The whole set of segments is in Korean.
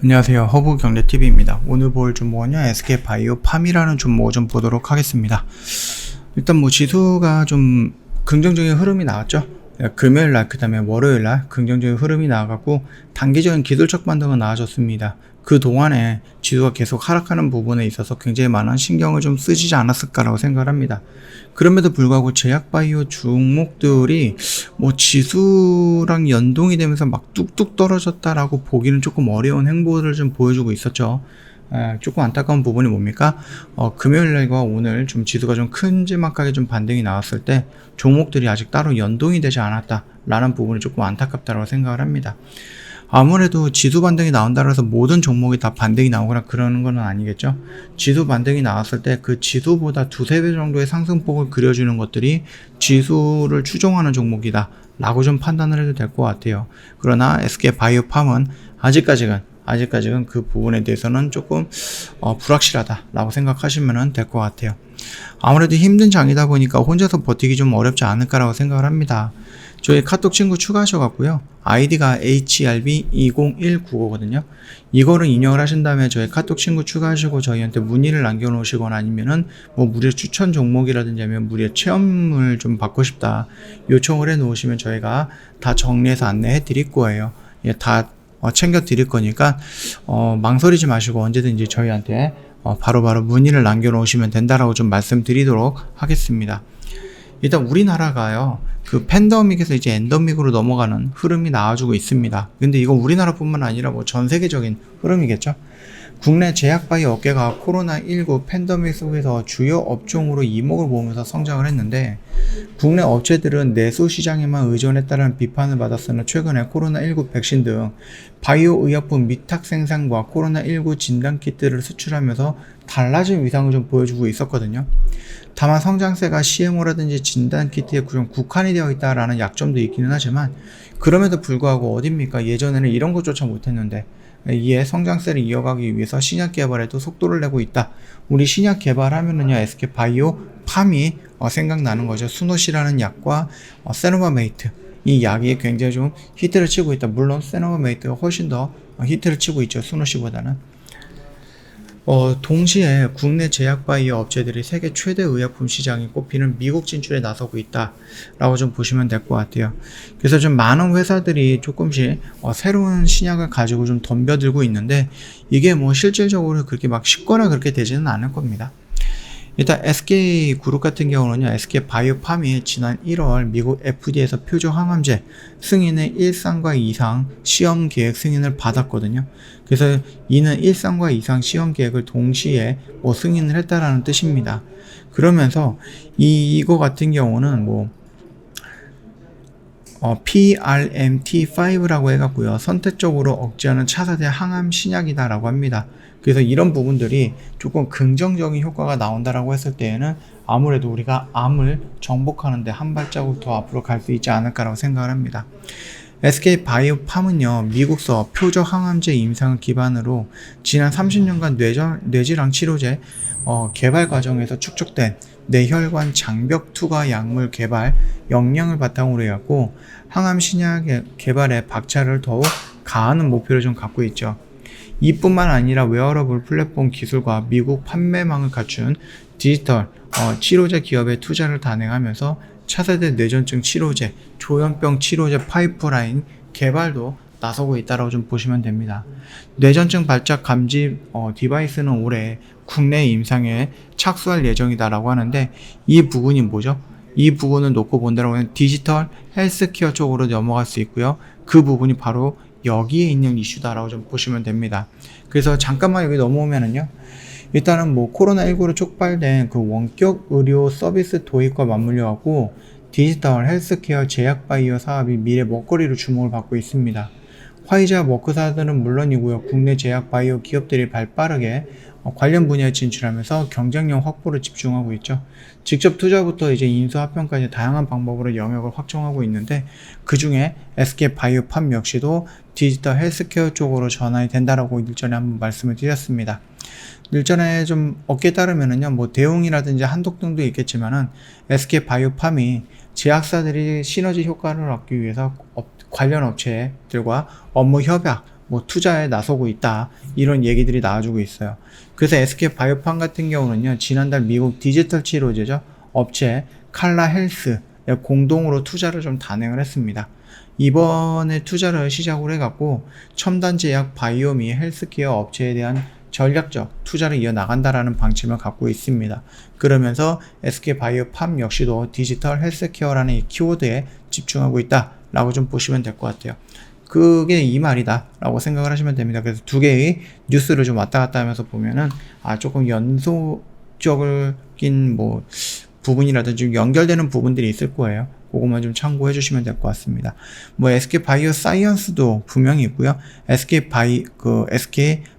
안녕하세요, 허브경제TV입니다. 오늘 볼 종목은요, SK바이오팜이라는 종목을 좀 보도록 하겠습니다. 일단 뭐 지수가 좀 긍정적인 흐름이 나왔죠. 금요일날 그 다음에 월요일날 긍정적인 흐름이 나와갖고 단기적인 기술적 반등은 나아졌습니다. 그 동안에 지수가 계속 하락하는 부분에 있어서 굉장히 많은 신경을 좀 쓰지 않았을까라고 생각을 합니다. 그럼에도 불구하고 제약바이오 종목들이 뭐 지수랑 연동이 되면서 막 뚝뚝 떨어졌다라고 보기는 조금 어려운 행보를 좀 보여주고 있었죠. 조금 안타까운 부분이 뭡니까? 금요일날과 오늘 좀 지수가 좀 큼지막하게 좀 반등이 나왔을 때 종목들이 아직 따로 연동이 되지 않았다라는 부분이 조금 안타깝다고 생각을 합니다. 아무래도 지수 반등이 나온다고 해서 모든 종목이 다 반등이 나오거나 그러는 건 아니겠죠. 지수 반등이 나왔을 때 그 지수보다 두세 배 정도의 상승폭을 그려주는 것들이 지수를 추종하는 종목이다 라고 좀 판단을 해도 될 것 같아요. 그러나 SK바이오팜은 아직까지는 그 부분에 대해서는 조금 불확실하다라고 생각하시면 될 것 같아요. 아무래도 힘든 장이다 보니까 혼자서 버티기 좀 어렵지 않을까라고 생각을 합니다. 저희 카톡 친구 추가하셔갖고요. 아이디가 HRB20195거든요. 이거를 인용을 하신 다음에 저희 카톡 친구 추가하시고 저희한테 문의를 남겨놓으시거나 아니면은 뭐 무료 추천 종목이라든지 아니면 무료 체험을 좀 받고 싶다 요청을 해놓으시면 저희가 다 정리해서 안내해 드릴 거예요. 예, 다 챙겨 드릴 거니까 망설이지 마시고 언제든지 저희한테 바로바로 문의를 남겨놓으시면 된다라고 좀 말씀드리도록 하겠습니다. 일단 우리나라가요, 그 팬데믹에서 이제 엔데믹으로 넘어가는 흐름이 나와주고 있습니다. 근데 이건 우리나라뿐만 아니라 뭐 전 세계적인 흐름이겠죠. 국내 제약바이오 업계가 코로나19 팬데믹 속에서 주요 업종으로 이목을 모으면서 성장을 했는데, 국내 업체들은 내수 시장에만 의존했다는 비판을 받았으나 최근에 코로나19 백신 등 바이오 의약품 위탁 생산과 코로나19 진단키트를 수출하면서 달라진 위상을 좀 보여주고 있었거든요. 다만 성장세가 CMO라든지 진단키트에 좀 국한이 되어 있다라는 약점도 있기는 하지만, 그럼에도 불구하고 어딥니까? 예전에는 이런 것조차 못했는데 이에 성장세를 이어가기 위해서 신약 개발에도 속도를 내고 있다. 우리 신약 개발하면은요, SK바이오팜이 생각나는 거죠. 수노시라는 약과 세노바메이트, 이 약이 굉장히 좀 히트를 치고 있다. 물론 세노바메이트가 훨씬 더 히트를 치고 있죠, 수노시보다는. 동시에 국내 제약바이오 업체들이 세계 최대 의약품 시장이 꼽히는 미국 진출에 나서고 있다라고 좀 보시면 될 것 같아요. 그래서 좀 많은 회사들이 조금씩 새로운 신약을 가지고 좀 덤벼들고 있는데, 이게 뭐 실질적으로 그렇게 막 쉽거나 그렇게 되지는 않을 겁니다. 일단 SK그룹 같은 경우는요, SK바이오팜이 지난 1월 미국 FDA에서 표적 항암제 승인의 1상과 2상 시험 계획 승인을 받았거든요. 그래서 이는 1상과 2상 시험 계획을 동시에 승인을 했다라는 뜻입니다. 그러면서 이거 같은 경우는 PRMT5라고 해갖고요, 선택적으로 억제하는 차세대 항암 신약이다라고 합니다. 그래서 이런 부분들이 조금 긍정적인 효과가 나온다라고 했을 때에는 아무래도 우리가 암을 정복하는데 한 발자국 더 앞으로 갈 수 있지 않을까라고 생각을 합니다. SK바이오팜은요, 미국서 표적 항암제 임상을 기반으로 지난 30년간 뇌질환 치료제 개발 과정에서 축적된 뇌혈관 장벽 투과 약물 개발 역량을 바탕으로 해갖고 항암 신약 개발에 박차를 더욱 가하는 목표를 좀 갖고 있죠. 이뿐만 아니라 웨어러블 플랫폼 기술과 미국 판매망을 갖춘 디지털 치료제 기업에 투자를 단행하면서 차세대 뇌전증 치료제, 조현병 치료제 파이프라인 개발도 나서고 있다고 좀 보시면 됩니다. 뇌전증 발작 감지 디바이스는 올해 국내 임상에 착수할 예정이다라고 하는데, 이 부분이 뭐죠? 이 부분을 놓고 본다라고 하면 디지털 헬스케어 쪽으로 넘어갈 수 있고요. 그 부분이 바로 여기에 있는 이슈다라고 좀 보시면 됩니다. 그래서 잠깐만 여기 넘어오면은요, 일단은 코로나19로 촉발된 그 원격 의료 서비스 도입과 맞물려 갖고 디지털 헬스케어 제약바이오 사업이 미래 먹거리로 주목을 받고 있습니다. 화이자 머크사들은 물론이고요. 국내 제약 바이오 기업들이 발빠르게 관련 분야에 진출하면서 경쟁력 확보를 집중하고 있죠. 직접 투자부터 이제 인수합병까지 다양한 방법으로 영역을 확정하고 있는데 그 중에 SK 바이오팜 역시도 디지털 헬스케어 쪽으로 전환이 된다라고 일전에 한번 말씀을 드렸습니다. 일전에 좀 업계에 따르면은요, 뭐 대웅이라든지 한독 등도 있겠지만은 SK 바이오팜이 제약사들이 시너지 효과를 얻기 위해서 관련 업체들과 업무 협약, 뭐 투자에 나서고 있다, 이런 얘기들이 나와주고 있어요. 그래서 SK 바이오팜 같은 경우는요, 지난달 미국 디지털 치료제죠 업체 칼라 헬스에 공동으로 투자를 좀 단행을 했습니다. 이번에 투자를 시작으로 해갖고 첨단 제약 바이오 미 헬스케어 업체에 대한 전략적 투자를 이어나간다라는 방침을 갖고 있습니다. 그러면서 SK 바이오팜 역시도 디지털 헬스케어라는 이 키워드에 집중하고 있다라고 좀 보시면 될 것 같아요. 그게 이 말이다 라고 생각을 하시면 됩니다. 그래서 두 개의 뉴스를 좀 왔다 갔다 하면서 보면은 조금 연속적인 뭐 부분이라든지 좀 연결되는 부분들이 있을 거예요. 그것만 좀 참고해 주시면 될 것 같습니다. 뭐 SK 바이오 사이언스도 분명히 있고요. SK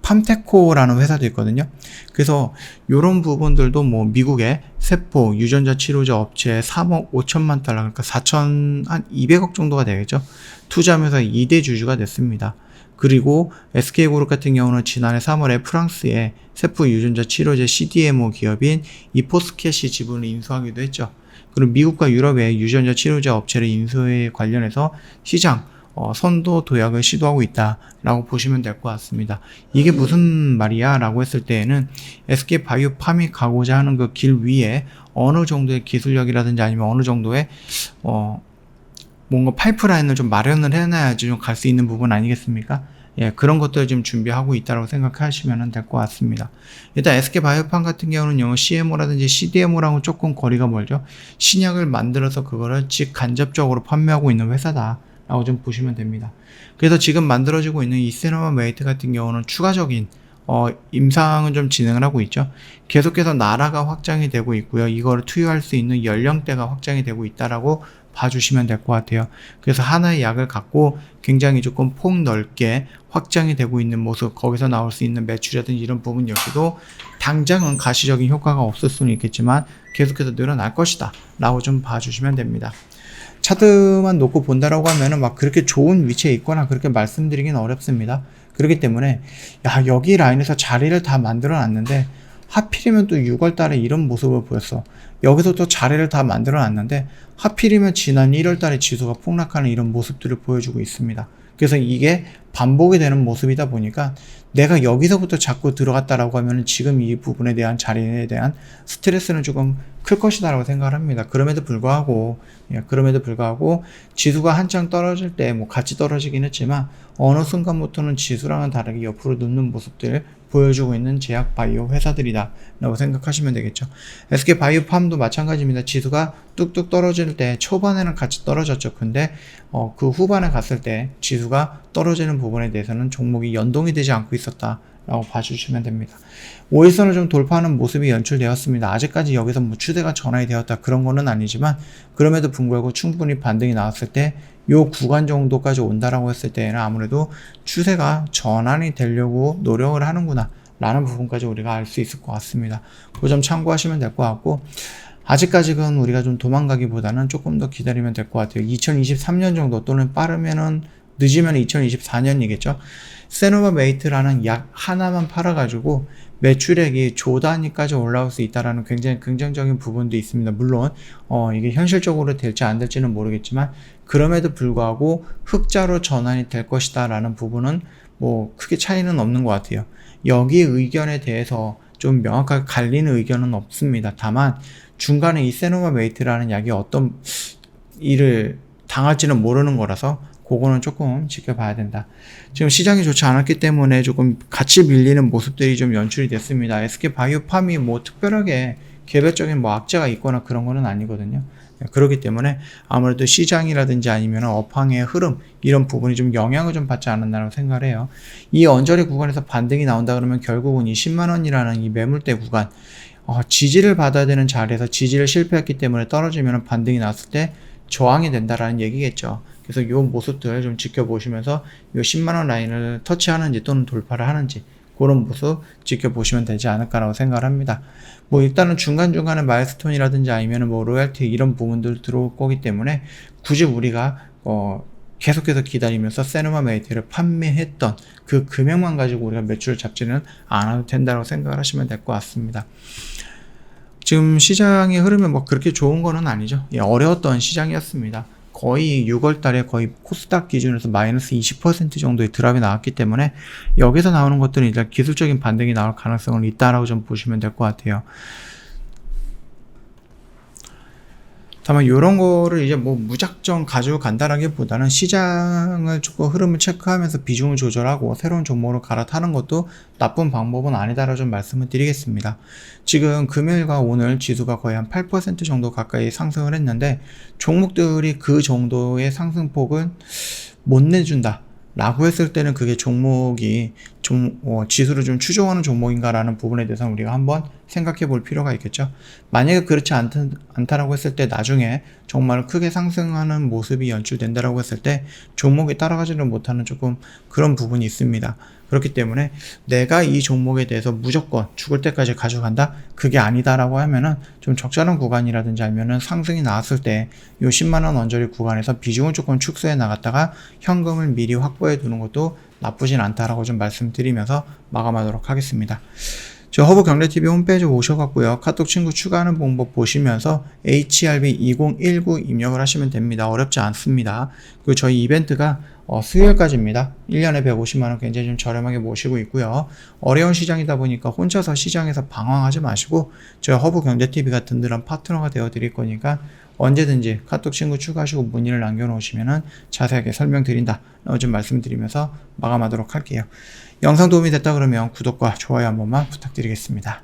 팜테코라는 회사도 있거든요. 그래서 이런 부분들도 뭐 미국의 세포 유전자 치료제 업체 3억 5천만 달러, 그러니까 4,200억 정도가 되겠죠. 투자하면서 2대 주주가 됐습니다. 그리고 SK그룹 같은 경우는 지난해 3월에 프랑스의 세포 유전자 치료제 CDMO 기업인 이포스켓이 지분을 인수하기도 했죠. 그리고 미국과 유럽의 유전자 치료제 업체를 인수에 관련해서 시장 선도 도약을 시도하고 있다라고 보시면 될 것 같습니다. 이게 무슨 말이야? 라고 했을 때에는 SK 바이오팜이 가고자 하는 그 길 위에 어느 정도의 기술력이라든지 아니면 어느 정도의 뭔가 파이프라인을 좀 마련을 해놔야지 좀 갈 수 있는 부분 아니겠습니까? 예, 그런 것들을 지금 준비하고 있다고 생각하시면 될 것 같습니다. 일단 SK 바이오팜 같은 경우는 CMO라든지 CDMO랑은 조금 거리가 멀죠. 신약을 만들어서 그거를 직간접적으로 판매하고 있는 회사다 라고 좀 보시면 됩니다. 그래서 지금 만들어지고 있는 이 세노마메이트 같은 경우는 추가적인 임상은 좀 진행을 하고 있죠. 계속해서 나라가 확장이 되고 있고요. 이거를 투여할 수 있는 연령대가 확장이 되고 있다라고 봐주시면 될 것 같아요. 그래서 하나의 약을 갖고 굉장히 조금 폭넓게 확장이 되고 있는 모습, 거기서 나올 수 있는 매출이라든지 이런 부분 역시도 당장은 가시적인 효과가 없을 수는 있겠지만 계속해서 늘어날 것이다 라고 좀 봐주시면 됩니다. 차트만 놓고 본다라고 하면은 막 그렇게 좋은 위치에 있거나 그렇게 말씀드리긴 어렵습니다. 그렇기 때문에 여기 라인에서 자리를 다 만들어 놨는데 하필이면 또 6월 달에 이런 모습을 보였어. 여기서 또 자리를 다 만들어 놨는데 하필이면 지난 1월 달에 지수가 폭락하는 이런 모습들을 보여주고 있습니다. 그래서 이게 반복이 되는 모습이다 보니까 내가 여기서부터 자꾸 들어갔다라고 하면 지금 이 부분에 대한 자리에 대한 스트레스는 조금 클 것이다라고 생각을 합니다. 그럼에도 불구하고 지수가 한창 떨어질 때 뭐 같이 떨어지긴 했지만 어느 순간부터는 지수랑은 다르게 옆으로 눕는 모습들 보여주고 있는 제약 바이오 회사들이다 라고 생각하시면 되겠죠. SK 바이오팜도 마찬가지입니다. 지수가 뚝뚝 떨어질 때 초반에는 같이 떨어졌죠. 근데 그 후반에 갔을 때 지수가 떨어지는 부분에 대해서는 종목이 연동이 되지 않고 있었다 라고 봐주시면 됩니다. 5일선을 좀 돌파하는 모습이 연출되었습니다. 아직까지 여기서 뭐 추세가 전환이 되었다 그런 거는 아니지만 그럼에도 불구하고 충분히 반등이 나왔을 때 요 구간 정도까지 온다라고 했을 때에는 아무래도 추세가 전환이 되려고 노력을 하는구나 라는 부분까지 우리가 알 수 있을 것 같습니다. 그 점 참고하시면 될 것 같고 아직까지는 우리가 좀 도망가기보다는 조금 더 기다리면 될 것 같아요. 2023년 정도 또는 빠르면은 늦으면 2024년이겠죠. 세노바메이트라는 약 하나만 팔아가지고 매출액이 조 단위까지 올라올 수 있다라는 굉장히 긍정적인 부분도 있습니다. 물론 이게 현실적으로 될지 안 될지는 모르겠지만 그럼에도 불구하고 흑자로 전환이 될 것이다 라는 부분은 뭐 크게 차이는 없는 것 같아요. 여기 의견에 대해서 좀 명확하게 갈리는 의견은 없습니다. 다만 중간에 이 세노바메이트라는 약이 어떤 일을 당할지는 모르는 거라서 그거는 조금 지켜봐야 된다. 지금 시장이 좋지 않았기 때문에 조금 같이 밀리는 모습들이 좀 연출이 됐습니다. SK 바이오팜이 뭐 특별하게 개별적인 뭐 악재가 있거나 그런 거는 아니거든요. 그렇기 때문에 아무래도 시장이라든지 아니면 업황의 흐름 이런 부분이 좀 영향을 좀 받지 않았나라고 생각을 해요. 이 언저리 구간에서 반등이 나온다 그러면 결국은 이 10만원이라는 이 매물대 구간 지지를 받아야 되는 자리에서 지지를 실패했기 때문에 떨어지면 반등이 나왔을 때 저항이 된다라는 얘기겠죠. 그래서 이 모습들 좀 지켜보시면서 이 10만원 라인을 터치하는지 또는 돌파를 하는지 그런 모습 지켜보시면 되지 않을까라고 생각을 합니다. 뭐 일단은 중간중간에 마일스톤이라든지 아니면 뭐 로얄티 이런 부분들 들어올 거기 때문에 굳이 우리가 계속해서 기다리면서 세누마 메이트를 판매했던 그 금액만 가지고 우리가 매출을 잡지는 않아도 된다고 생각을 하시면 될 것 같습니다. 지금 시장의 흐름이 뭐 그렇게 좋은 거는 아니죠. 어려웠던 시장이었습니다. 거의 6월 달에 거의 코스닥 기준에서 마이너스 20% 정도의 드랍이 나왔기 때문에 여기서 나오는 것들은 일단 기술적인 반등이 나올 가능성은 있다라고 좀 보시면 될 것 같아요. 다만 이런 거를 이제 뭐 무작정 가지고 간다라기보다는 시장을 조금 흐름을 체크하면서 비중을 조절하고 새로운 종목으로 갈아타는 것도 나쁜 방법은 아니다라고 좀 말씀을 드리겠습니다. 지금 금요일과 오늘 지수가 거의 한 8% 정도 가까이 상승을 했는데 종목들이 그 정도의 상승폭을 못 내준다 라고 했을 때는 그게 종목이 지수를 좀 추종하는 종목인가라는 부분에 대해서 우리가 한번 생각해 볼 필요가 있겠죠. 만약에 그렇지 않다라고 했을 때 나중에 정말 크게 상승하는 모습이 연출된다라고 했을 때 종목이 따라가지를 못하는 조금 그런 부분이 있습니다. 그렇기 때문에 내가 이 종목에 대해서 무조건 죽을 때까지 가져간다? 그게 아니다라고 하면은 좀 적절한 구간이라든지 아니면은 상승이 나왔을 때 요 10만원 언저리 구간에서 비중을 조금 축소해 나갔다가 현금을 미리 확보해 두는 것도 나쁘진 않다라고 좀 말씀드리면서 마감하도록 하겠습니다. 저 허브 경제TV 홈페이지 오셔갖고요. 카톡 친구 추가하는 방법 보시면서 HRB2019 입력을 하시면 됩니다. 어렵지 않습니다. 그리고 저희 이벤트가 수요일까지입니다. 1년에 150만원 굉장히 좀 저렴하게 모시고 있고요. 어려운 시장이다 보니까 혼자서 시장에서 방황하지 마시고 저희 허브 경제TV가 든든한 파트너가 되어 드릴 거니까 언제든지 카톡 친구 추가하시고 문의를 남겨놓으시면 자세하게 설명드린다 좀 말씀드리면서 마감하도록 할게요. 영상 도움이 됐다 그러면 구독과 좋아요 한 번만 부탁드리겠습니다.